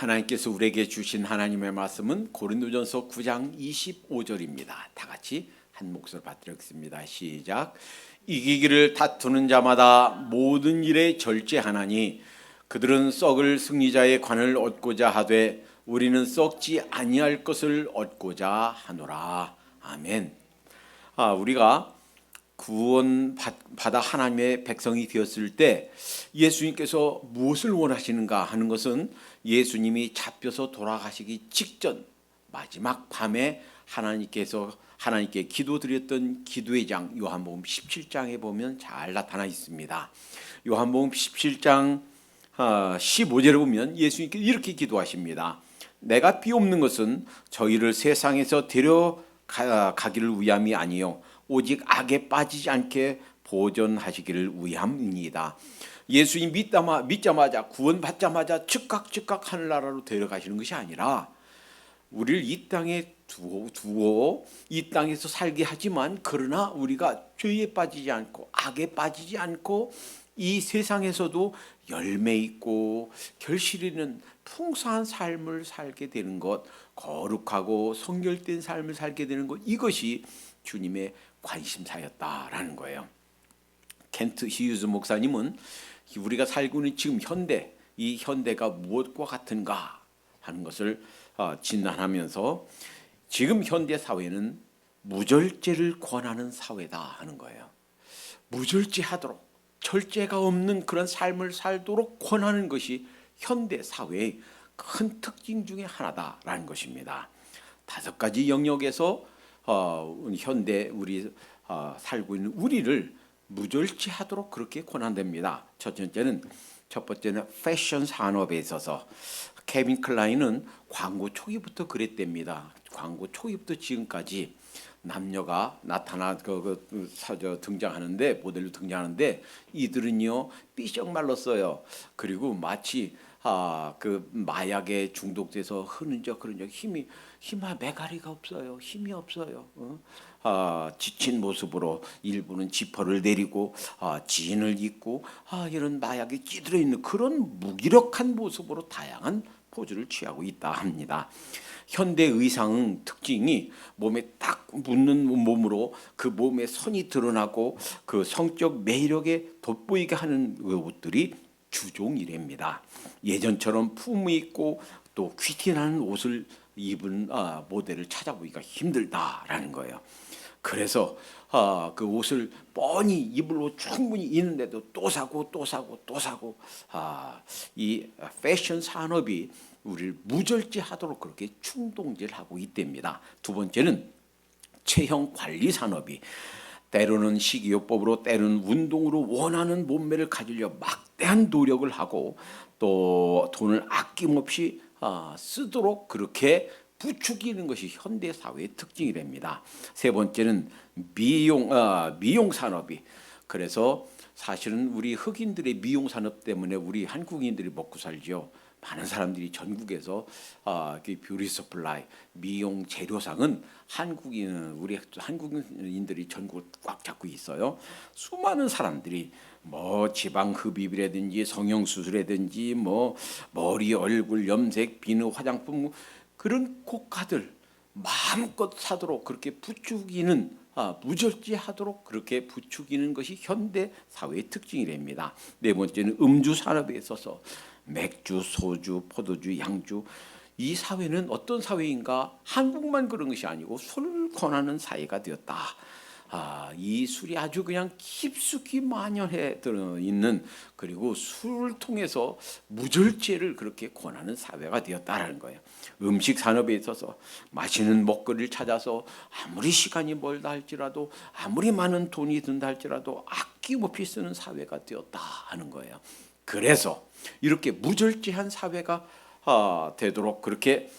하나님께서 우리에게 주신 하나님의 말씀은 고린도전서 9장 25절입니다. 다 같이 한 목소리로 받들겠습니다. 시작. 이기기를 다투는 자마다 모든 일에 절제하나니 그들은 썩을 승리자의 관을 얻고자 하되 우리는 썩지 아니할 것을 얻고자 하노라. 아멘. 우리가 구원받아 하나님의 백성이 되었을 때 예수님께서 무엇을 원하시는가 하는 것은 예수님이 잡혀서 돌아가시기 직전 마지막 밤에 하나님께 기도드렸던 기도의 장 요한복음 17장에 보면 잘 나타나 있습니다. 요한복음 17장 15절에 보면 예수님께서 이렇게 기도하십니다. 내가 비옵는 것은 저희를 세상에서 데려가기를 위함이 아니요 오직 악에 빠지지 않게 보존하시기를 위함입니다. 예수님 믿자마자 구원받자마자 즉각 하늘나라로 데려가시는 것이 아니라 우리를 이 땅에 두고 이 땅에서 살게 하지만 그러나 우리가 죄에 빠지지 않고 악에 빠지지 않고 이 세상에서도 열매 있고 결실 있는 풍성한 삶을 살게 되는 것, 거룩하고 성결된 삶을 살게 되는 것, 이것이 주님의 관심사였다라는 거예요. 켄트 히유즈 목사님은 우리가 살고 있는 지금 현대, 이 현대가 무엇과 같은가 하는 것을 진단하면서 지금 현대 사회는 무절제를 권하는 사회다 하는 거예요. 무절제하도록 절제가 없는 그런 삶을 살도록 권하는 것이 현대 사회의 큰 특징 중에 하나다라는 것입니다. 5가지 영역에서 현대 우리 살고 있는 우리를 무절제하도록 그렇게 권한답니다. 첫 번째는 패션 산업에 있어서 케빈 클라인은 광고 초기부터 그랬답니다. 광고 초기부터 지금까지 남녀가 등장하는데 모델로 등장하는데 이들은요 삐쩍 말랐어요. 그리고 마치 그 마약에 중독돼서 흐느적 힘이 메가리가 없어요. 힘이 없어요. 지친 모습으로 일부는 지퍼를 내리고 진을 입고 이런 마약에 찌들어 있는 그런 무기력한 모습으로 다양한 포즈를 취하고 있다 합니다. 현대 의상 특징이 몸에 딱 붙는 몸으로 그 몸의 선이 드러나고 그 성적 매력에 돋보이게 하는 옷들이 주종이랍니다. 예전처럼 품위 있고 또 퀴티나는 옷을 입은 모델을 찾아보기가 힘들다라는 거예요. 그래서 그 옷을 뻔히 입을 옷 충분히 있는데도 또 사고 이 패션 산업이 우리를 무절제하도록 그렇게 충동질하고 있답니다. 두 번째는 체형 관리 산업이 때로는 식이요법으로 때로는 운동으로 원하는 몸매를 가지려 막대한 노력을 하고 또 돈을 아낌없이 쓰도록 그렇게 부추기는 것이 현대 사회의 특징이랍니다. 세 번째는 미용 산업이 그래서 사실은 우리 흑인들의 미용 산업 때문에 우리 한국인들이 먹고 살죠. 많은 사람들이 전국에서 뷰티 서플라이 미용 재료상은 우리 한국인들이 전국을 꽉 잡고 있어요. 수많은 사람들이 지방 흡입이라든지 성형 수술이라든지 머리 얼굴 염색 비누 화장품 그런 고가들 마음껏 사도록 그렇게 부추기는 무절제하도록 그렇게 부추기는 것이 현대 사회의 특징이랍니다. 네 번째는 음주 산업에 있어서 맥주, 소주, 포도주, 양주 이 사회는 어떤 사회인가? 한국만 그런 것이 아니고 술을 권하는 사회가 되었다. 이 술이 아주 그냥 깊숙이 만연해 들어 있는 그리고 술을 통해서 무절제를 그렇게 권하는 사회가 되었다라는 거예요. 음식 산업에 있어서 맛있는 먹거리를 찾아서 아무리 시간이 멀다 할지라도 아무리 많은 돈이 든다 할지라도 아낌없이 쓰는 사회가 되었다 하는 거예요. 그래서 이렇게 무절제한 사회가 되도록 그렇게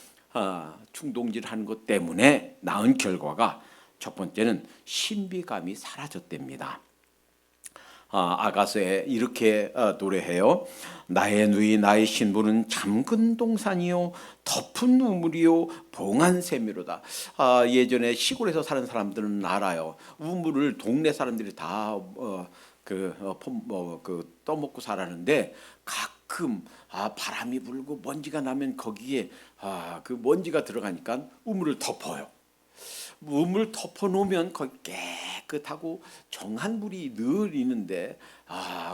충동질하는 것 때문에 낳은 결과가 첫 번째는 신비감이 사라졌답니다. 아가서에 이렇게 노래해요. 나의 누이 나의 신부는 잠근 동산이요 덮은 우물이요 봉한 샘이로다. 예전에 시골에서 사는 사람들은 알아요. 우물을 동네 사람들이 다 떠먹고 살았는데 가끔 가끔 바람이 불고 먼지가 나면 거기에 그 먼지가 들어가니까 우물을 덮어요. 우물 덮어놓으면 거기 깨끗하고 정한 물이 늘 있는데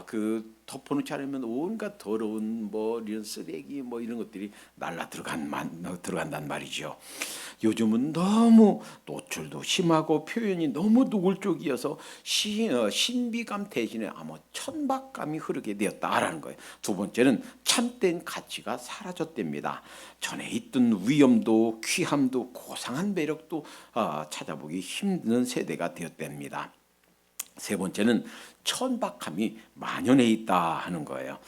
그 덮어놓지 않으면 온갖 더러운 이런 쓰레기 이런 것들이 들어간단 말이죠. 요즘은 너무 노출도 심하고 표현이 너무 노골적이어서 신비감 대신에 아마 천박감이 흐르게 되었다라는 거예요. 두 번째는 참된 가치가 사라졌답니다. 전에 있던 위엄도 귀함도 고상한 매력도 찾아보기 힘든 세대가 되었답니다. 세 번째는 천박함이 만연해 있다 하는 거예요.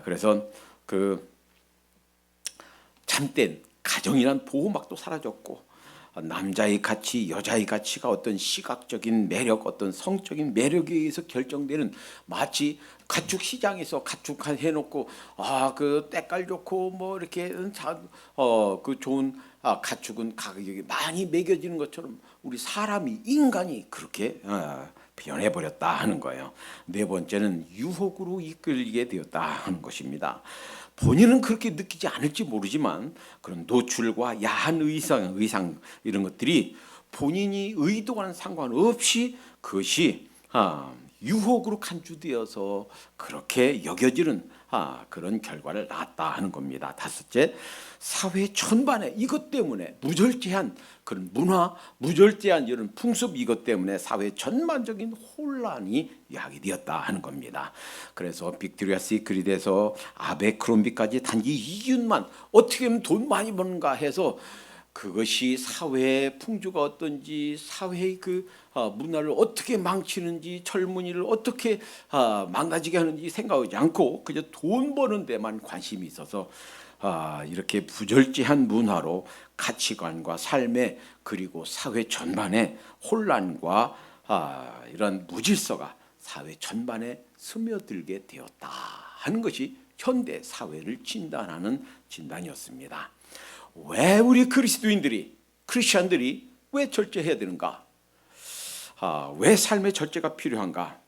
그래서 그 참된 가정이란 보호막도 사라졌고 남자의 가치, 여자의 가치가 어떤 시각적인 매력, 어떤 성적인 매력에 의해서 결정되는 마치 가축 시장에서 가축 해놓고 그 때깔 좋고 이렇게 그 좋은 가축은 가격이 많이 매겨지는 것처럼 우리 인간이 그렇게 변해버렸다 하는 거예요. 네 번째는 유혹으로 이끌리게 되었다 하는 것입니다. 본인은 그렇게 느끼지 않을지 모르지만 그런 노출과 야한 의상 이런 것들이 본인이 의도와는 상관없이 그것이 유혹으로 간주되어서 그렇게 여겨지는 그런 결과를 낳았다 하는 겁니다. 다섯째, 사회 전반에 이것 때문에 무절제한 그런 문화, 무절제한 이런 풍습 이것 때문에 사회 전반적인 혼란이 야기되었다 하는 겁니다. 그래서 빅토리아 시크릿에서 아베크롬비까지 단지 이윤만 어떻게 하면 돈 많이 버는가 해서 그것이 사회의 풍조가 어떤지, 사회의 그 문화를 어떻게 망치는지, 젊은이를 어떻게 망가지게 하는지 생각하지 않고 그저 돈 버는 데만 관심이 있어서 이렇게 부절제한 문화로 가치관과 삶에 그리고 사회 전반에 혼란과 이런 무질서가 사회 전반에 스며들게 되었다 하는 것이 현대 사회를 진단하는 진단이었습니다. 왜 우리 크리스찬들이 왜 절제해야 되는가? 왜 삶의 절제가 필요한가?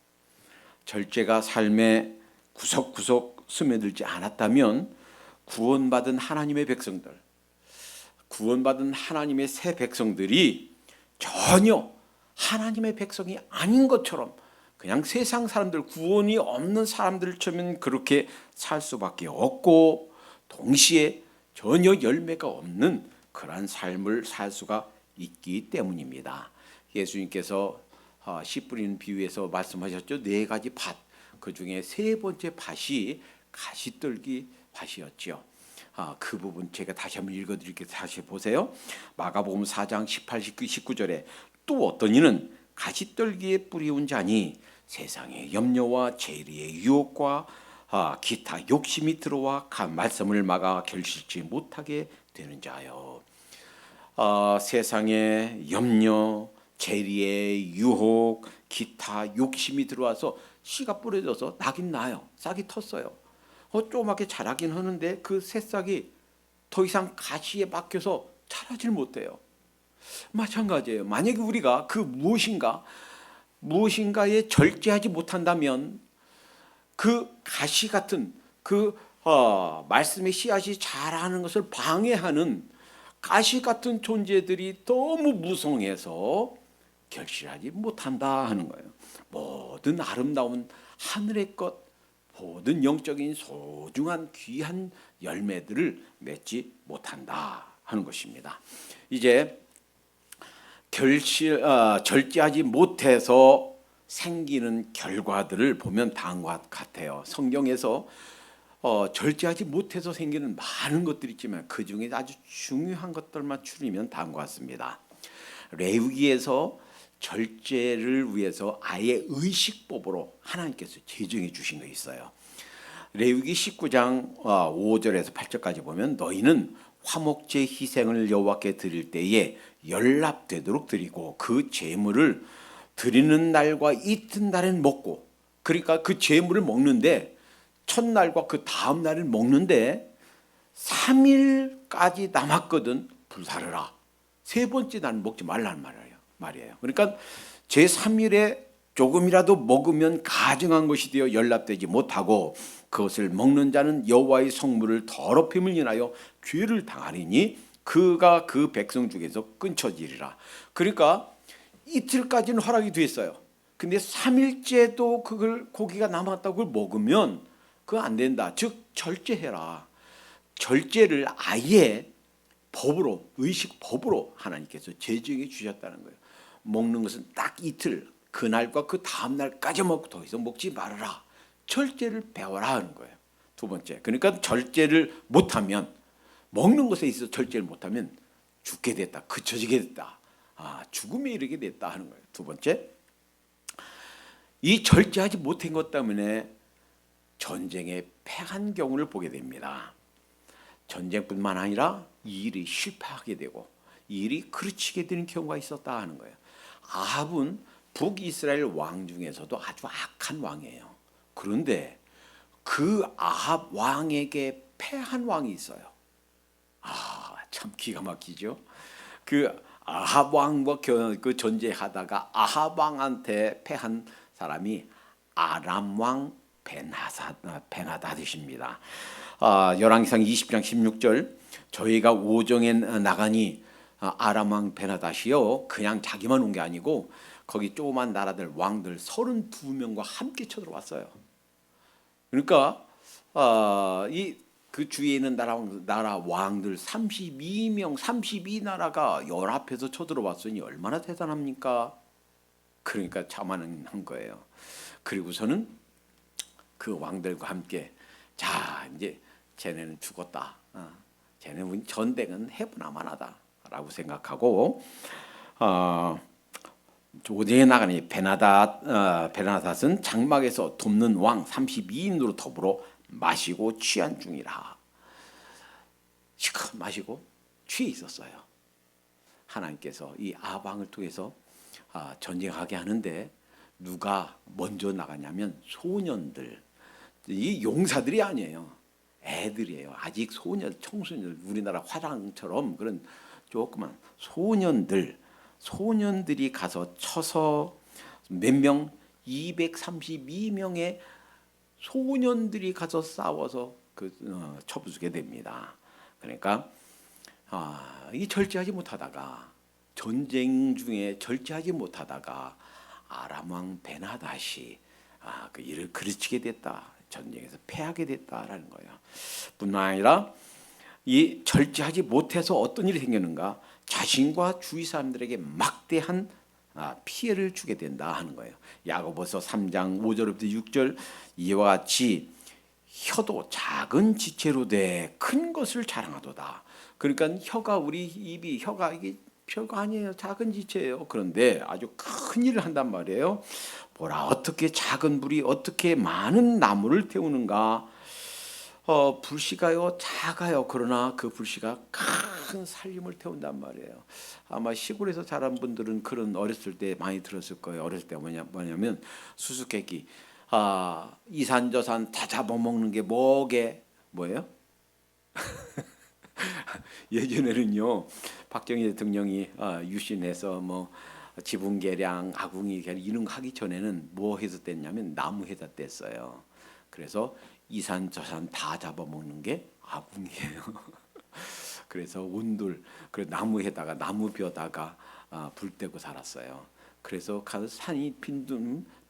절제가 삶의 구석구석 스며들지 않았다면 구원받은 하나님의 백성들, 구원받은 하나님의 새 백성들이 전혀 하나님의 백성이 아닌 것처럼 그냥 세상 사람들, 구원이 없는 사람들처럼 그렇게 살 수밖에 없고 동시에 전혀 열매가 없는 그러한 삶을 살 수가 있기 때문입니다. 예수님께서 씨 뿌리는 비유에서 말씀하셨죠. 4가지 밭, 그 중에 세 번째 밭이 가시떨기 밭이었죠. 그 부분 제가 다시 한번 읽어드릴게요. 다시 보세요. 마가복음 4장 18, 19절에 또 어떤 이는 가시떨기에 뿌리운 자니 세상의 염려와 재리의 유혹과 기타 욕심이 들어와 말씀을 막아 결실치 못하게 되는 자요. 세상의 염려, 재리의 유혹, 기타 욕심이 들어와서 씨가 뿌려져서 나긴 나요. 싹이 텄어요. 조그맣게 자라긴 하는데 그 새싹이 더 이상 가시에 박혀서 자라질 못해요. 마찬가지예요. 만약에 우리가 그 무엇인가에 절제하지 못한다면 그 가시 같은 그 말씀의 씨앗이 자라는 것을 방해하는 가시 같은 존재들이 너무 무성해서 결실하지 못한다 하는 거예요. 모든 아름다운 하늘의 것, 모든 영적인 소중한 귀한 열매들을 맺지 못한다 하는 것입니다. 이제 절제하지 못해서 생기는 결과들을 보면 다음과 같아요. 성경에서 절제하지 못해서 생기는 많은 것들이 있지만 그 중에 아주 중요한 것들만 추리면 다음과 같습니다. 레위기에서 절제를 위해서 아예 의식법으로 하나님께서 제정해 주신 거 있어요. 레위기 19장 5절에서 8절까지 보면 너희는 화목제 희생을 여호와께 드릴 때에 연납되도록 드리고 그 제물을 드리는 날과 이튿날엔 먹고, 그러니까 그 제물을 먹는데 첫날과 그 다음 날을 먹는데 3일까지 남았거든 불사르라. 세 번째 날은 먹지 말라는 말이에요. 그러니까 제3일에 조금이라도 먹으면 가증한 것이 되어 연락되지 못하고 그것을 먹는 자는 여호와의 성물을 더럽힘을 인하여 죄를 당하리니 그가 그 백성 중에서 끊쳐지리라. 그러니까 이틀까지는 허락이 됐어요. 근데 3일째도 그걸 고기가 남았다고 그걸 먹으면 그거 안 된다. 즉 절제해라. 절제를 아예 법으로, 의식법으로 하나님께서 제정해 주셨다는 거예요. 먹는 것은 딱 이틀, 그날과 그 다음 날까지 먹고 더 이상 먹지 말아라. 절제를 배워라 하는 거예요. 두 번째, 그러니까 절제를 못하면, 먹는 것에 있어서 절제를 못하면 죽게 됐다, 그쳐지게 됐다, 죽음에 이르게 됐다 하는 거예요. 두 번째, 이 절제하지 못한 것 때문에 전쟁에 패한 경우를 보게 됩니다. 전쟁뿐만 아니라 이 일이 실패하게 되고 이 일이 그르치게 되는 경우가 있었다 하는 거예요. 아합은 북이스라엘 왕 중에서도 아주 악한 왕이에요. 그런데 그 아합 왕에게 패한 왕이 있어요. 참 기가 막히죠. 그 아합 왕과 그 전쟁하다가 아합 왕한테 패한 사람이 아람 왕 베나다드십니다. 열왕기상 20장 16절, 저희가 오정에 나가니 아람 왕 베나다시요, 그냥 자기만 온 게 아니고 거기 조그만 나라들 왕들 32명과 함께 쳐들어왔어요. 그러니까 그 주위에 있는 나라 왕들 32나라가 연합해서 쳐들어왔으니 얼마나 대단합니까? 그러니까 자만한 거예요. 그리고서는 그 왕들과 함께, 자 이제 쟤네는 죽었다, 쟤네는 전쟁은 해보나마나다라고 생각하고 오정에 나가니 베나닷은 장막에서 돕는 왕 32인으로 더불어 마시고 취한 중이라. 시컷 마시고 취해 있었어요. 하나님께서 이 아방을 통해서 전쟁하게 하는데 누가 먼저 나가냐면 소년들, 이 용사들이 아니에요. 애들이에요. 아직 소년, 청소년, 우리나라 화랑처럼 그런 조그만 소년들이 가서 쳐서 몇 명? 232명의 소년들이 가서 싸워서 쳐부수게 됩니다. 그러니까 이 절제하지 못하다가, 전쟁 중에 절제하지 못하다가 아람 왕 베나닷이 그 일을 그르치게 됐다. 전쟁에서 패하게 됐다라는 거예요. 뿐만 아니라 이 절제하지 못해서 어떤 일이 생겼는가? 자신과 주위 사람들에게 막대한 피해를 주게 된다 하는 거예요. 야고보서 3장 5절부터 6절, 이와 같이 혀도 작은 지체로 돼 큰 것을 자랑하도다. 그러니까 혀가, 우리 입이, 혀가 이게 별거 아니에요. 작은 지체예요. 그런데 아주 큰 일을 한단 말이에요. 보라, 어떻게 작은 불이 어떻게 많은 나무를 태우는가. 불씨가요 작아요. 그러나 그 불씨가 큰 산림을 태운단 말이에요. 아마 시골에서 자란 분들은 그런 어렸을 때 많이 들었을 거예요. 어렸을 때 뭐냐면 수수께끼, 이산저산 다 잡아먹는 게 뭐예요? 예전에는요, 박정희 대통령이 유신해서 뭐 지붕계량, 아궁이 이런 거 하기 전에는 뭐 해서 뗐냐면 나무 해서 뗐어요. 그래서 이산저산 다 잡아먹는 게 아궁이에요. 그래서 온돌, 그 나무에다가 나무 벼다가 불 떼고 살았어요. 그래서 가서 산이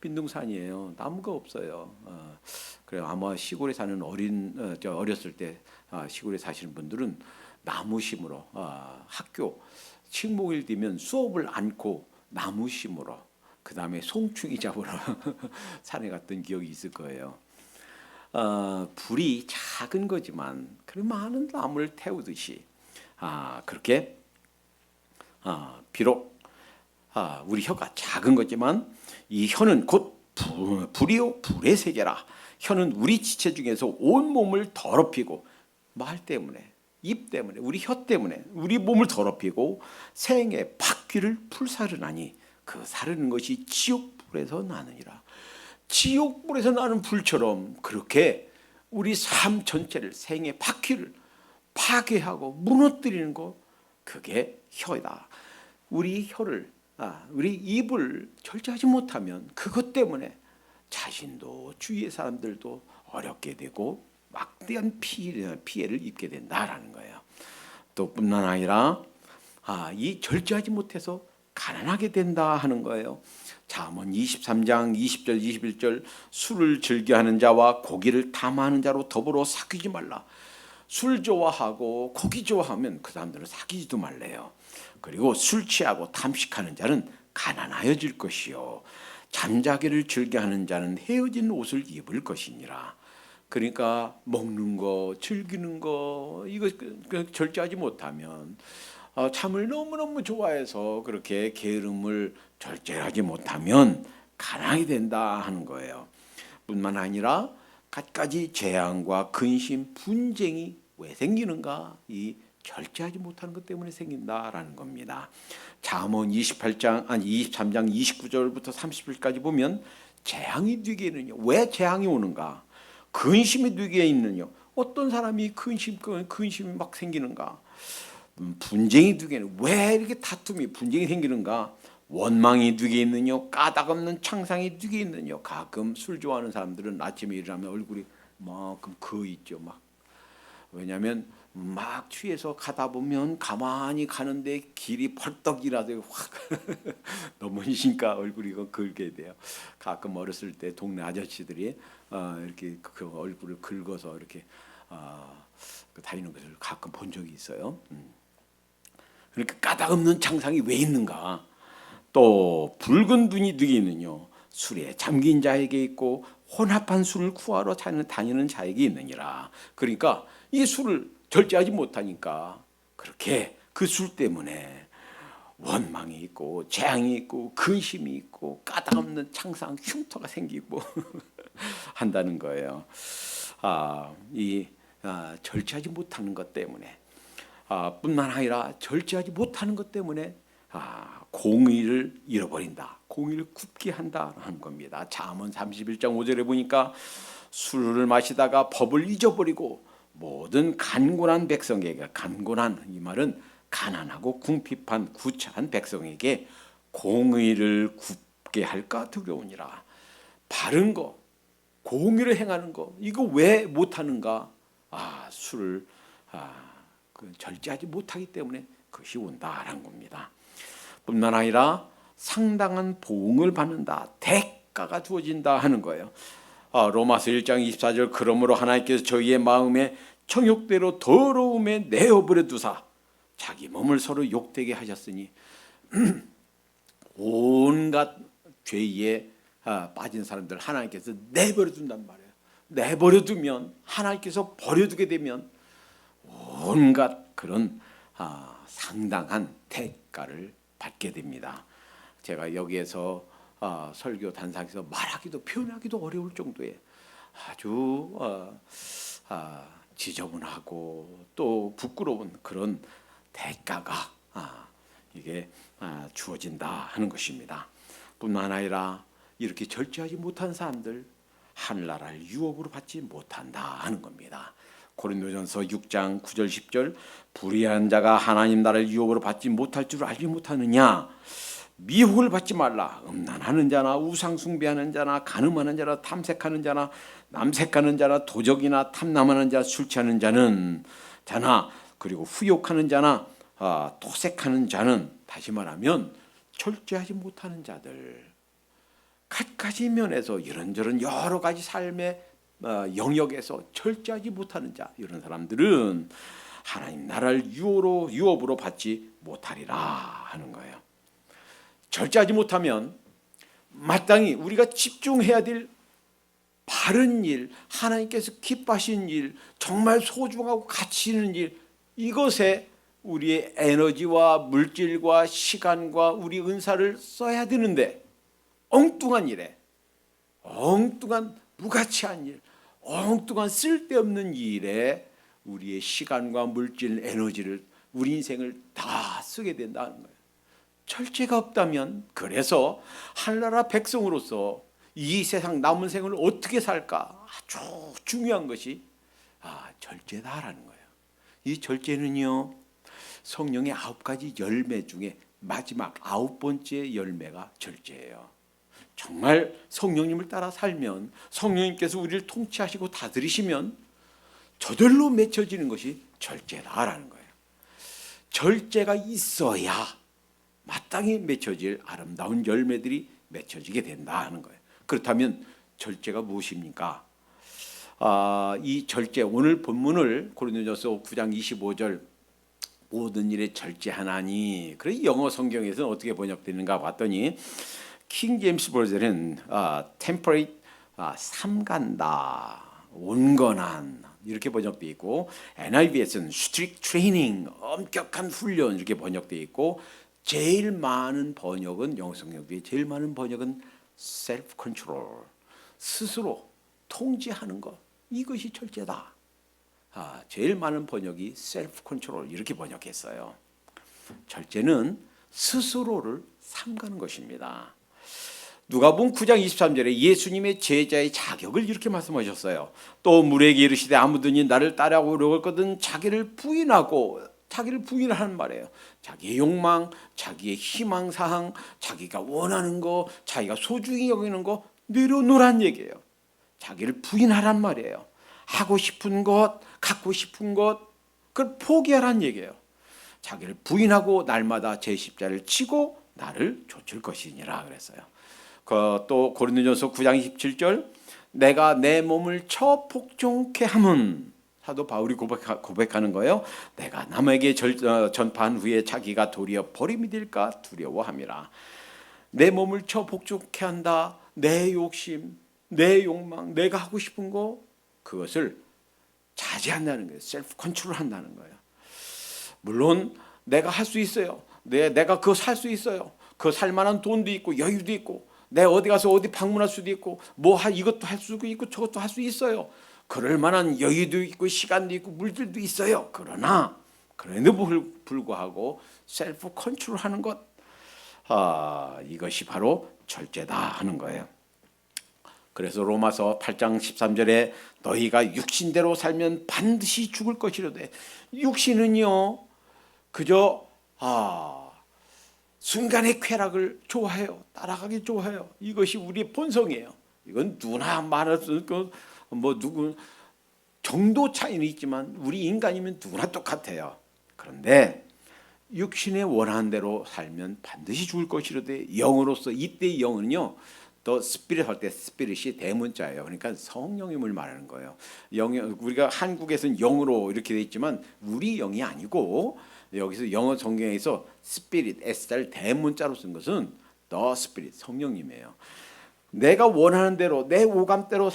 빈둥산이에요. 나무가 없어요. 그래 아마 시골에 사는 어렸을 때 시골에 사시는 분들은 나무 심으러 학교 식목일 되면 수업을 안고 나무 심으러, 그 다음에 송충이 잡으러 산에 갔던 기억이 있을 거예요. 불이 작은 거지만 그 많은 나무를 태우듯이 그렇게 비록 우리 혀가 작은 거지만 이 혀는 곧 불이요 불의 세계라. 혀는 우리 지체 중에서 온 몸을 더럽히고, 말 때문에, 입 때문에, 우리 혀 때문에 우리 몸을 더럽히고 생의 바퀴를 불사르나니 그 사르는 것이 지옥불에서 나느니라. 지옥불에서 나는 불처럼 그렇게 우리 삶 전체를, 생의 바퀴를 파괴하고 무너뜨리는 거, 그게 혀다. 우리 혀를 우리 입을 절제하지 못하면 그것 때문에 자신도 주위의 사람들도 어렵게 되고 막대한 피해를 입게 된다라는 거예요. 또 뿐만 아니라 이 절제하지 못해서 가난하게 된다 하는 거예요. 잠언 23장 20절 21절 술을 즐겨하는 자와 고기를 탐하는 자로 더불어 사귀지 말라. 술 좋아하고 고기 좋아하면 그 사람들은 사귀지도 말래요. 그리고 술 취하고 탐식하는 자는 가난하여질 것이요 잠자기를 즐겨하는 자는 헤어진 옷을 입을 것이니라. 그러니까 먹는 거 즐기는 거 이거 절제하지 못하면 참을 너무너무 좋아해서 그렇게 게으름을 절제하지 못하면 가난하게 된다 하는 거예요. 뿐만 아니라 갖가지 재앙과 근심, 분쟁이 왜 생기는가? 이 절제하지 못하는 것 때문에 생긴다라는 겁니다. 잠언 23장 29절부터 30절까지 보면 재앙이 뒤에 있느냐? 왜 재앙이 오는가? 근심이 뒤에 있느냐? 어떤 사람이 근심이 막 생기는가? 분쟁이 뒤에 왜 이렇게 분쟁이 생기는가? 원망이 뒤에 있느냐? 까닭없는 창상이 뒤에 있느냐? 가끔 술 좋아하는 사람들은 아침에 일어나면 얼굴이 만큼 있죠. 막 왜냐하면 막 취해서 가다 보면 가만히 가는데 길이 벌떡이라도 확 넘어지니까 얼굴이 긁게 돼요. 가끔 어렸을 때 동네 아저씨들이 이렇게 그 얼굴을 긁어서 이렇게 다니는 것을 가끔 본 적이 있어요. 그러니까 까닭없는 창상이 왜 있는가? 또 붉은 눈이 뒤에 있느냐? 술에 잠긴 자에게 있고 혼합한 술을 구하러 다니는 자에게 있느니라. 그러니까 이 술을 절제하지 못하니까 그렇게 그 술 때문에 원망이 있고 재앙이 있고 근심이 있고 까닭없는 창상 흉터가 생기고 한다는 거예요. 절제하지 못하는 것 때문에 뿐만 아니라 절제하지 못하는 것 때문에 공의를 잃어버린다. 공의를 굽게 한다는 겁니다. 잠언 31장 5절에 보니까 술을 마시다가 법을 잊어버리고 모든 간곤한 백성에게, 간곤한 이 말은 가난하고 궁핍한 구차한 백성에게 공의를 굽게 할까 두려우니라. 바른 거, 공의를 행하는 거 이거 왜 못하는가? 술을 절제하지 못하기 때문에 그것이 온다라는 겁니다. 뿐만 아니라 상당한 보응을 받는다. 대가가 주어진다 하는 거예요. 로마서 1장 24절 그러므로 하나님께서 저희의 마음에 정욕대로 더러움에 내어버려 두사 자기 몸을 서로 욕되게 하셨으니 온갖 죄에 빠진 사람들 하나님께서 내버려 둔단 말이에요. 내버려 두면 하나님께서 버려두게 되면 온갖 그런 상당한 대가를 받게 됩니다. 제가 여기에서 설교 단상에서 말하기도 표현하기도 어려울 정도의 아주 지저분하고 또 부끄러운 그런 대가가 이게 주어진다 하는 것입니다. 뿐만 아니라 이렇게 절제하지 못한 사람들 하늘나라를 유업으로 받지 못한다 하는 겁니다. 고린도전서 6장 9절 10절 불의한 자가 하나님 나라를 유업으로 받지 못할 줄 알지 못하느냐. 미혹을 받지 말라. 음란하는 자나 우상 숭배하는 자나 간음하는 자나 탐색하는 자나 남색하는 자나 도적이나 탐남하는 자 술 취하는 자나 그리고 후욕하는 자나 토색하는 자는 다시 말하면 절제하지 못하는 자들 갖가지 면에서 이런저런 여러 가지 삶의 영역에서 절제하지 못하는 자 이런 사람들은 하나님 나라를 유업으로 받지 못하리라 하는 거예요. 절제하지 못하면 마땅히 우리가 집중해야 될 바른 일, 하나님께서 기뻐하시는 일, 정말 소중하고 가치 있는 일 이것에 우리의 에너지와 물질과 시간과 우리 은사를 써야 되는데 엉뚱한 일에 엉뚱한 무가치한 일, 엉뚱한 쓸데없는 일에 우리의 시간과 물질, 에너지를 우리 인생을 다 쓰게 된다는 거예요. 절제가 없다면 그래서 하늘나라 백성으로서 이 세상 남은 생을 어떻게 살까 아주 중요한 것이 절제다라는 거예요. 이 절제는요 성령의 9가지 열매 중에 마지막 9번째 열매가 절제예요. 정말 성령님을 따라 살면, 성령님께서 우리를 통치하시고 다스리시면 저절로 맺혀지는 것이 절제다라는 거예요. 절제가 있어야 마땅히 맺혀질 아름다운 열매들이 맺혀지게 된다 하는 거예요. 그렇다면 절제가 무엇입니까? 이 절제, 오늘 본문을 고린도전서 9장 25절 모든 일에 절제하나니, 그래 영어 성경에서는 어떻게 번역되는가 봤더니 킹 제임스 버전은 temperate, 삼간다, 온건한 이렇게 번역되어 있고, NIV에서는 strict training, 엄격한 훈련 이렇게 번역되어 있고, 제일 많은 번역은, 영어 성경 중에 제일 많은 번역은 self control, 스스로 통제하는 것, 이것이 절제다. 제일 많은 번역이 self control 이렇게 번역했어요. 절제는 스스로를 삼가는 것입니다. 누가복음 9장 23절에 예수님의 제자의 자격을 이렇게 말씀하셨어요. 또 물에게 이르시되 아무든지 나를 따라오려거든 자기를 부인하는 말이에요. 자기의 욕망, 자기의 희망사항, 자기가 원하는 거, 자기가 소중히 여기는 거 내려놓으란 얘기예요. 자기를 부인하란 말이에요. 하고 싶은 것, 갖고 싶은 것, 그걸 포기하란 얘기예요. 자기를 부인하고 날마다 제 십자를 치고 나를 좇을 것이니라 그랬어요. 또 고린도전서 9장 27절 내가 내 몸을 쳐 복종케 함은, 사도 바울이 고백하는 거예요. 내가 남에게 전파한 후에 자기가 도리어 버림이 될까 두려워함이라. 내 몸을 쳐 복종케 한다. 내 욕심, 내 욕망, 내가 하고 싶은 거, 그것을 자제한다는 거예요. 셀프 컨트롤 한다는 거예요. 물론 내가 할 수 있어요. 내가 그거 살 수 있어요. 그 살 만한 돈도 있고 여유도 있고, 내가 어디 가서 어디 방문할 수도 있고, 이것도 할 수 있고 저것도 할 수 있어요. 그럴 만한 여유도 있고 시간도 있고 물질도 있어요. 그럼에도 불구하고 셀프 컨트롤하는 것, 이것이 바로 절제다 하는 거예요. 그래서 로마서 8장 13절에 너희가 육신대로 살면 반드시 죽을 것이로되, 육신은요 그저 순간의 쾌락을 좋아해요. 따라가기 좋아해요. 이것이 우리의 본성이에요. 이건 누구나 말할 수 있고 누구 정도 차이는 있지만 우리 인간이면 누구나 똑같아요. 그런데 육신의 원하는 대로 살면 반드시 죽을 것이로되 영으로서, 이때 영은요 또 스피릿 할 때 스피릿이 대문자예요. 그러니까 성령님을 말하는 거예요. 우리가 한국에서는 영으로 이렇게 돼 있지만 우리 영이 아니고, 여기서 영어 성경에서 스피릿 S자를 대문자로 쓴 것은 더 스피릿, 성령님이에요. 내가 원하는 대로 내 오감대로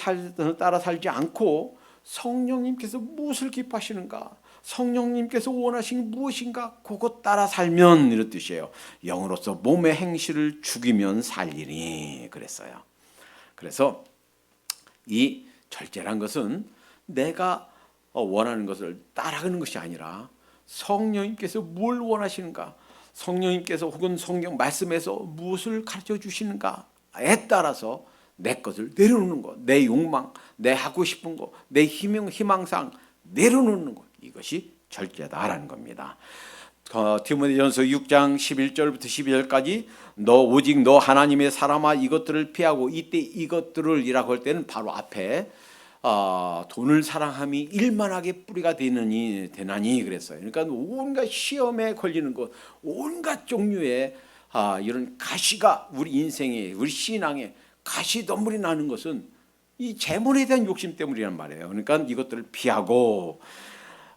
따라 살지 않고 성령님께서 무엇을 기뻐하시는가, 성령님께서 원하시는 무엇인가, 그것 따라 살면, 이런 뜻이에요. 영으로서 몸의 행실을 죽이면 살리니 그랬어요. 그래서 이 절제란 것은 내가 원하는 것을 따라가는 것이 아니라 성령님께서 뭘 원하시는가, 성령님께서 혹은 성경 말씀에서 무엇을 가르쳐 주시는가에 따라서 내 것을 내려놓는 것, 내 욕망, 내 하고 싶은 것, 내 희망상 내려놓는 것, 이것이 절제다라는 겁니다. 디모데전서 6장 11절부터 12절까지 오직 너 하나님의 사람아 이것들을 피하고, 이때 이것들을 이라고 할 때는 바로 앞에 돈을 사랑함이 일만하게 뿌리가 되나니 그랬어요. 그러니까 온갖 시험에 걸리는 것, 온갖 종류의 이런 가시가 우리 인생에, 우리 신앙에 가시덤불이 나는 것은 이 재물에 대한 욕심 때문이란 말이에요. 그러니까 이것들을 피하고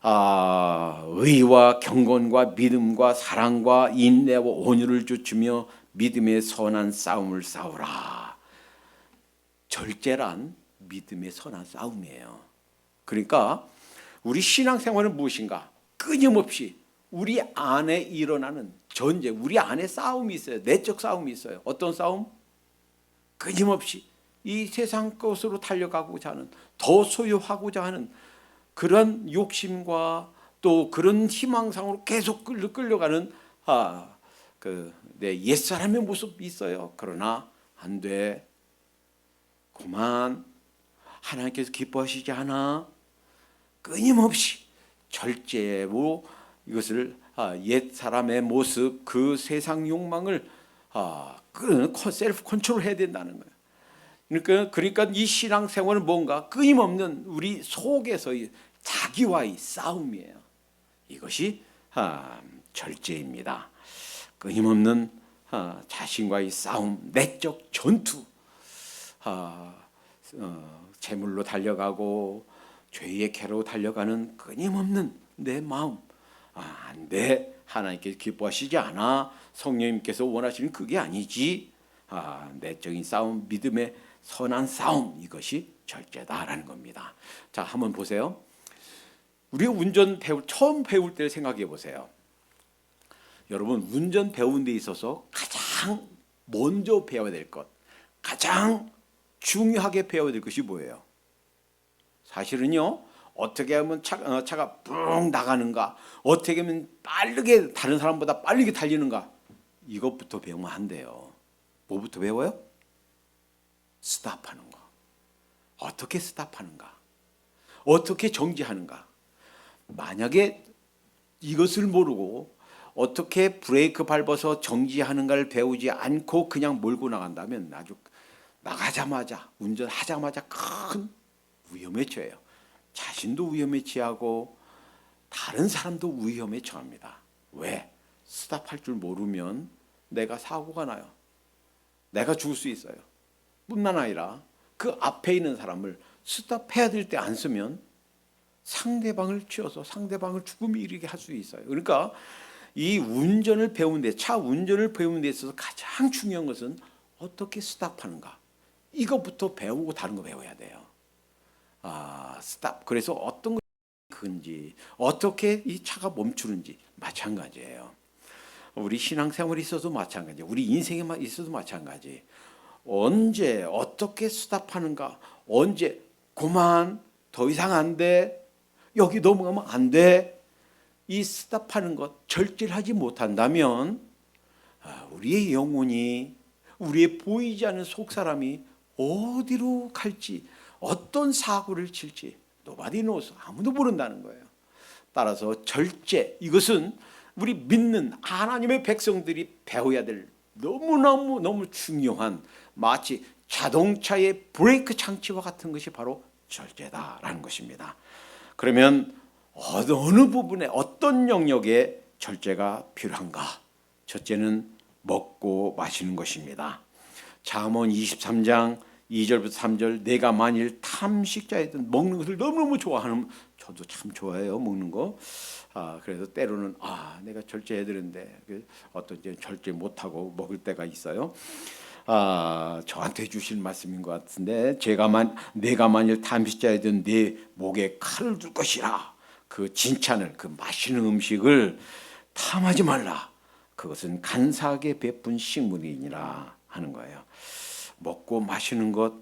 의와 경건과 믿음과 사랑과 인내와 온유를 좇으며 믿음의 선한 싸움을 싸우라. 절제란 믿음의 선한 싸움이에요. 그러니까 우리 신앙생활은 무엇인가? 끊임없이 우리 안에 일어나는 전쟁, 우리 안에 싸움이 있어요. 내적 싸움이 있어요. 어떤 싸움? 끊임없이 이 세상 것으로 달려가고자 하는, 더 소유하고자 하는 그런 욕심과 또 그런 희망상으로 계속 끌려가는 내 옛사람의 모습이 있어요. 그러나 안 돼. 그만. 하나님께서 기뻐하시지 않아. 끊임없이 절제로 이것을 옛 사람의 모습, 그 세상 욕망을 셀프 컨트롤 해야 된다는 거예요. 그러니까 이 신앙생활은 뭔가 끊임없는 우리 속에서의 자기와의 싸움이에요. 이것이 절제입니다. 끊임없는 자신과의 싸움, 내적 전투, 재물로 달려가고 죄의 캐로 달려가는 끊임없는 내 마음. 안 돼. 하나님께서 기뻐하시지 않아. 성령님께서 원하시는 그게 아니지. 내적인 싸움, 믿음의 선한 싸움, 이것이 절제다라는 겁니다. 자, 한번 보세요. 우리 처음 배울 때를 생각해 보세요. 여러분, 운전 배우는 데 있어서 가장 먼저 배워야 될 것, 가장 중요하게 배워야 될 것이 뭐예요? 사실은요, 어떻게 하면 차가 뿡 나가는가, 어떻게 하면 빠르게 다른 사람보다 빠르게 달리는가, 이것부터 배우면 안 돼요. 뭐부터 배워요? 스탑하는 거. 어떻게 스탑하는가, 어떻게 정지하는가. 만약에 이것을 모르고 어떻게 브레이크 밟아서 정지하는가를 배우지 않고 그냥 몰고 나간다면 아주 나가자마자, 운전하자마자 큰 위험에 처해요. 자신도 위험에 처하고 다른 사람도 위험에 처합니다. 왜? 스탑할 줄 모르면 내가 사고가 나요. 내가 죽을 수 있어요. 뿐만 아니라 그 앞에 있는 사람을 스탑해야 될 때 안 쓰면 상대방을 치어서 상대방을 죽음에 이르게 할 수 있어요. 그러니까 이 운전을 배우는데, 차 운전을 배우는 데 있어서 가장 중요한 것은 어떻게 스탑하는가. 이것부터 배우고 다른 거 배워야 돼요. 스탑. 그래서 어떤 것이 큰지, 어떻게 이 차가 멈추는지 마찬가지예요. 우리 신앙생활에 있어도 마찬가지, 우리 인생에 있어도 마찬가지. 언제 어떻게 스탑하는가, 언제 그만, 더 이상 안 돼, 여기 넘어가면 안 돼. 이 스탑하는 것 절제를 하지 못한다면 우리의 영혼이, 우리의 보이지 않는 속사람이 어디로 갈지, 어떤 사고를 칠지 nobody knows, 아무도 모른다는 거예요. 따라서 절제, 이것은 우리 믿는 하나님의 백성들이 배워야 될 너무 중요한, 마치 자동차의 브레이크 장치와 같은 것이 바로 절제다라는 것입니다. 그러면 어느 부분에, 어떤 영역에 절제가 필요한가? 첫째는 먹고 마시는 것입니다. 잠언 23장 2절부터 3절, 내가 만일 탐식자이든, 먹는 것을 너무너무 좋아하는, 저도 참 좋아해요, 먹는 거. 그래서 때로는 내가 절제해야 되는데 어떤 이제 절제 못하고 먹을 때가 있어요. 저한테 주신 말씀인 것 같은데, 내가 만일 탐식자이든 내 목에 칼을 둘 것이라. 그 진찬을, 그 맛있는 음식을 탐하지 말라. 그것은 간사하게 베푼 식물이니라 하는 거예요. 먹고 마시는 것,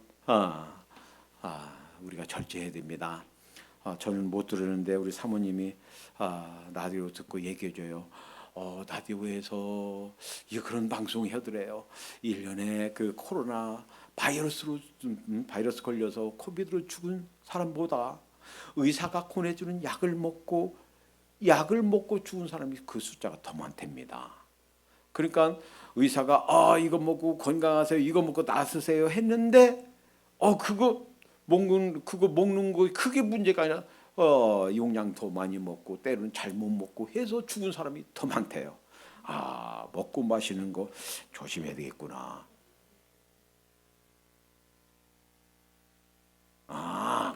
우리가 절제해야 됩니다. 저는 못 들었는데 우리 사모님이 라디오 듣고 얘기해줘요. 라디오에서 그런 방송 해더래요. 1년에 그 코로나 바이러스 걸려서 코비드로 죽은 사람보다 의사가 권해주는 약을 먹고 죽은 사람이 그 숫자가 더 많답니다. 그러니까 의사가 이거 먹고 건강하세요, 이거 먹고 나으세요 했는데 그거 먹는 거 그게 문제가 아니라 용량 더 많이 먹고 때로는 잘못 먹고 해서 죽은 사람이 더 많대요. 먹고 마시는 거 조심해야 되겠구나.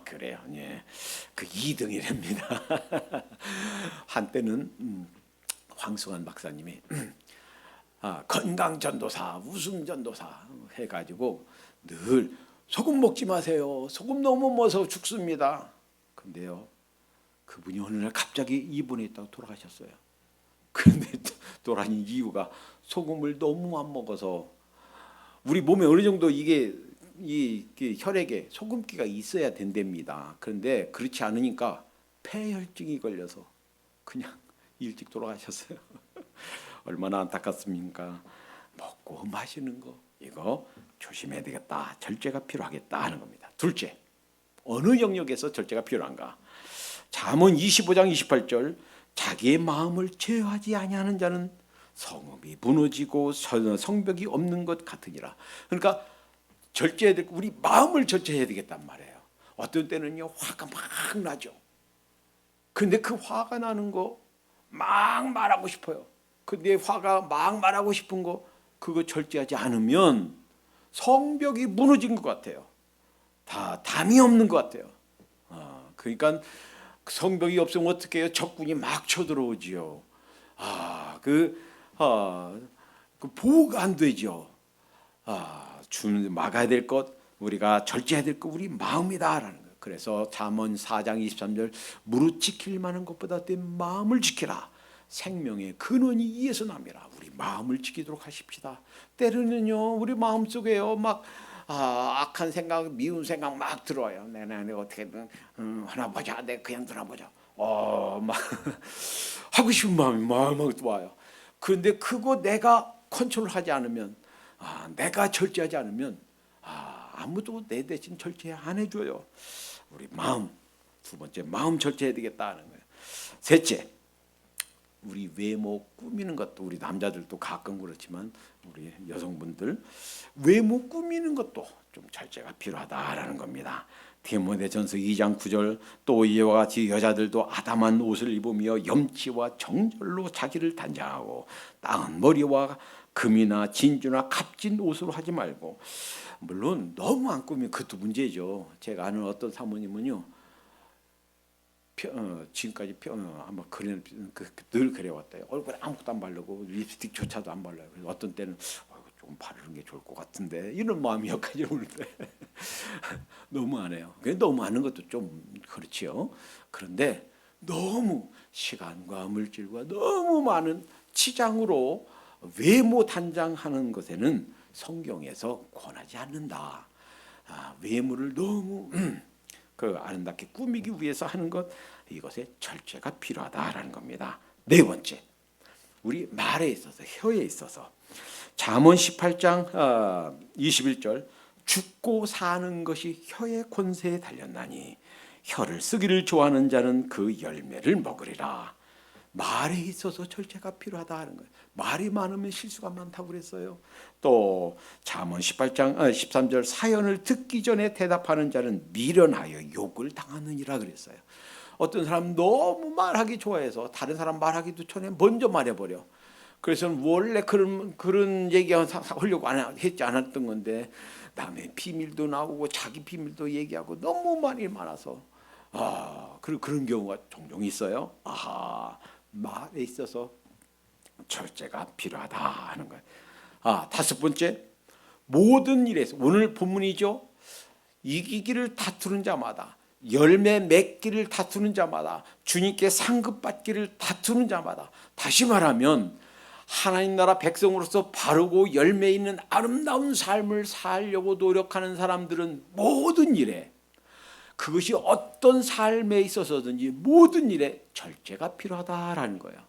그래요. 예. 그 2등이랍니다. 한때는 황승환 박사님이 건강 전도사, 우승 전도사 해가지고 늘 소금 먹지 마세요. 소금 너무 먹어서 죽습니다. 근데요, 그분이 어느 날 갑자기 입원해 있다가 돌아가셨어요. 그런데 돌아가신 이유가 소금을 너무 안 먹어서, 우리 몸에 어느 정도 이게 혈액에 소금기가 있어야 된답니다. 그런데 그렇지 않으니까 폐혈증이 걸려서 그냥 일찍 돌아가셨어요. 얼마나 안타깝습니까? 먹고 마시는 거 이거 조심해야 되겠다. 절제가 필요하겠다 하는 겁니다. 둘째, 어느 영역에서 절제가 필요한가? 잠언 25장 28절, 자기의 마음을 제어하지 아니하는 자는 성읍이 무너지고 성벽이 없는 것 같으니라. 그러니까 절제해야 될, 우리 마음을 절제해야 되겠단 말이에요. 어떤 때는요 화가 막 나죠. 근데 그 화가 나는 거 막 말하고 싶어요. 근데 화가 막 말하고 싶은 거 그거 절제하지 않으면 성벽이 무너진 것 같아요. 다 담이 없는 것 같아요. 그러니까 성벽이 없으면 어떻게 해요? 적군이 막 쳐들어오지요. 그 보호가 안 되죠. 막아야 될 것, 우리가 절제해야 될 것, 우리 마음이다라는 거예요. 그래서 잠언 4장 23절 무릇 지킬 만한 것보다 내 마음을 지키라. 생명의 근원이 이에서 남이라. 우리 마음을 지키도록 하십시다. 때로는요 우리 마음 속에요 막 악한 생각, 미운 생각 막 들어와요. 내가 어떻게든 하나 보자, 내가 그냥 들어보자. 막 하고 싶은 마음이 막 와요. 그런데 그거 내가 컨트롤하지 않으면, 내가 절제하지 않으면 아무도 내 대신 절제 안 해줘요. 우리 마음, 두 번째 마음 절제해야 되겠다는 거예요. 셋째, 우리 외모 꾸미는 것도, 우리 남자들도 가끔 그렇지만 우리 여성분들 외모 꾸미는 것도 좀 절제가 필요하다라는 겁니다. 디모데전서 2장 9절 또 이와 같이 여자들도 아담한 옷을 입으며 염치와 정절로 자기를 단장하고 나은 머리와 금이나 진주나 값진 옷으로 하지 말고, 물론 너무 안 꾸미면 그것도 문제죠. 제가 아는 어떤 사모님은요 지금까지 아마 늘 그래왔대요. 얼굴에 아무것도 안 바르고 립스틱조차도 안 발라요. 그래서 어떤 때는 조금 바르는 게 좋을 것 같은데 이런 마음이 여기까지 오는데 너무 안 해요. 너무 하는 것도 좀 그렇지요. 그런데 너무 시간과 물질과 너무 많은 치장으로 외모 단장하는 것에는 성경에서 권하지 않는다. 외모를 너무 그 아름답게 꾸미기 위해서 하는 것, 이것에 절제가 필요하다라는 겁니다. 네 번째, 우리 말에 있어서, 혀에 있어서 잠언 18장 21절 죽고 사는 것이 혀의 권세에 달렸나니 혀를 쓰기를 좋아하는 자는 그 열매를 먹으리라. 말에 있어서 절제가 필요하다는 거예요. 말이 많으면 실수가 많다고 그랬어요. 또 잠언 18장 13절 사연을 듣기 전에 대답하는 자는 미련하여 욕을 당하느니라 그랬어요. 어떤 사람 너무 말하기 좋아해서 다른 사람 말하기도 전에 먼저 말해버려. 그래서 원래 그런 얘기하려고 했지 않았던 건데 남의 비밀도 나오고 자기 비밀도 얘기하고 너무 말이 많아서 그런 경우가 종종 있어요. 말에 있어서 절제가 필요하다 하는 거예요. 다섯 번째, 모든 일에서, 오늘 본문이죠. 이기기를 다투는 자마다, 열매 맺기를 다투는 자마다, 주님께 상급받기를 다투는 자마다, 다시 말하면 하나님 나라 백성으로서 바르고 열매 있는 아름다운 삶을 살려고 노력하는 사람들은 모든 일에, 그것이 어떤 삶에 있어서든지 모든 일에 절제가 필요하다라는 거예요.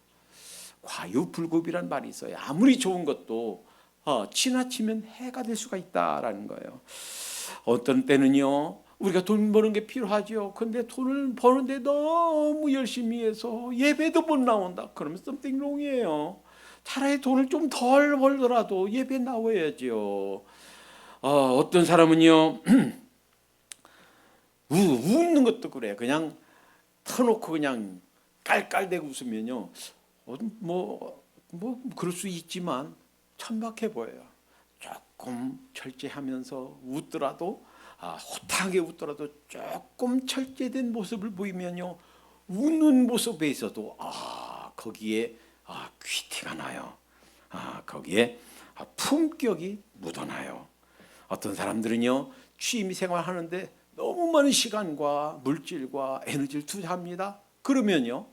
과유불급이란 말이 있어요. 아무리 좋은 것도 지나치면 해가 될 수가 있다라는 거예요. 어떤 때는요 우리가 돈 버는 게 필요하죠. 그런데 돈을 버는데 너무 열심히 해서 예배도 못 나온다. 그러면 something wrong이에요. 차라리 돈을 좀 덜 벌더라도 예배 나와야죠. 어떤 사람은요 웃는 것도 그래요. 그냥 터놓고 그냥 깔깔대고 웃으면요 뭐 그럴 수 있지만 천박해 보여요. 조금 절제하면서 웃더라도 호탕하게 웃더라도 조금 절제된 모습을 보이면요 웃는 모습에 있어도 거기에 퀴티가 나요. 거기에 품격이 묻어나요. 어떤 사람들은요 취미 생활하는데 너무 많은 시간과 물질과 에너지를 투자합니다. 그러면요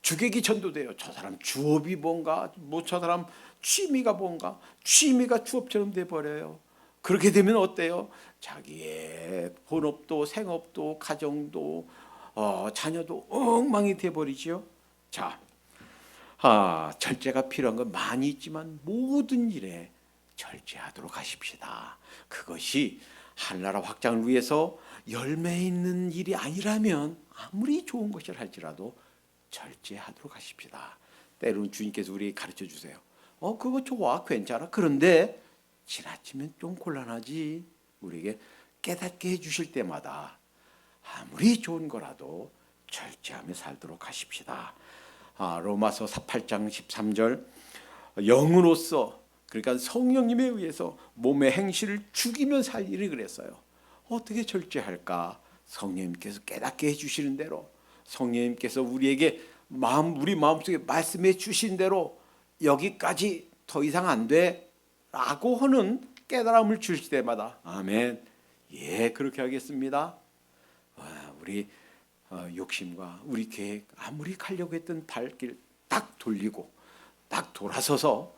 주객이 전도돼요. 저 사람 주업이 뭔가, 저 사람 취미가 뭔가, 취미가 주업처럼 돼버려요. 그렇게 되면 어때요? 자기의 본업도 생업도 가정도 자녀도 엉망이 돼버리죠. 자, 절제가 필요한 건 많이 있지만 모든 일에 절제하도록 하십시다. 그것이 하늘나라 확장을 위해서 열매 있는 일이 아니라면 아무리 좋은 것이라 할지라도 절제하도록 하십시다. 때로는 주님께서 우리에게 가르쳐 주세요. 그거 좋아, 괜찮아. 그런데 지나치면 좀 곤란하지. 우리에게 깨닫게 해주실 때마다 아무리 좋은 거라도 절제하며 살도록 하십시다. 로마서 8장 13절, 영으로서, 그러니까 성령님에 의해서 몸의 행실을 죽이며 살리라 그랬어요. 어떻게 절제할까? 성령님께서 깨닫게 해주시는 대로, 성령님께서 우리에게 우리 마음속에 말씀해 주신 대로 여기까지 더 이상 안 돼 라고 하는 깨달음을 주실 때마다 아멘, 예, 그렇게 하겠습니다. 우리 욕심과 우리 계획, 아무리 가려고 했던 발길 딱 돌리고 딱 돌아서서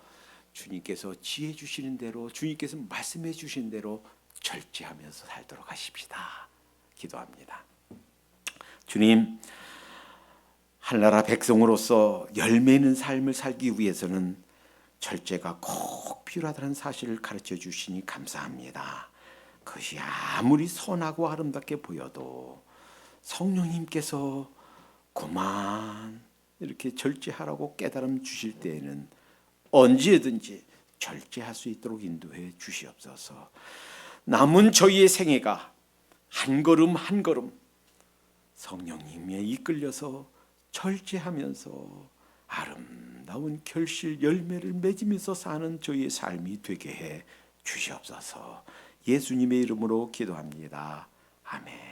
주님께서 지혜 주시는 대로, 주님께서 말씀해 주신 대로 절제하면서 살도록 하십시다. 기도합니다. 주님, 하늘나라 백성으로서 열매 있는 삶을 살기 위해서는 절제가 꼭 필요하다는 사실을 가르쳐 주시니 감사합니다. 그것이 아무리 선하고 아름답게 보여도 성령님께서 그만 이렇게 절제하라고 깨달음 주실 때에는 언제든지 절제할 수 있도록 인도해 주시옵소서. 남은 저희의 생애가 한 걸음 한 걸음 성령님에 이끌려서 절제하면서 아름다운 결실 열매를 맺으면서 사는 저희의 삶이 되게 해 주시옵소서. 예수님의 이름으로 기도합니다. 아멘.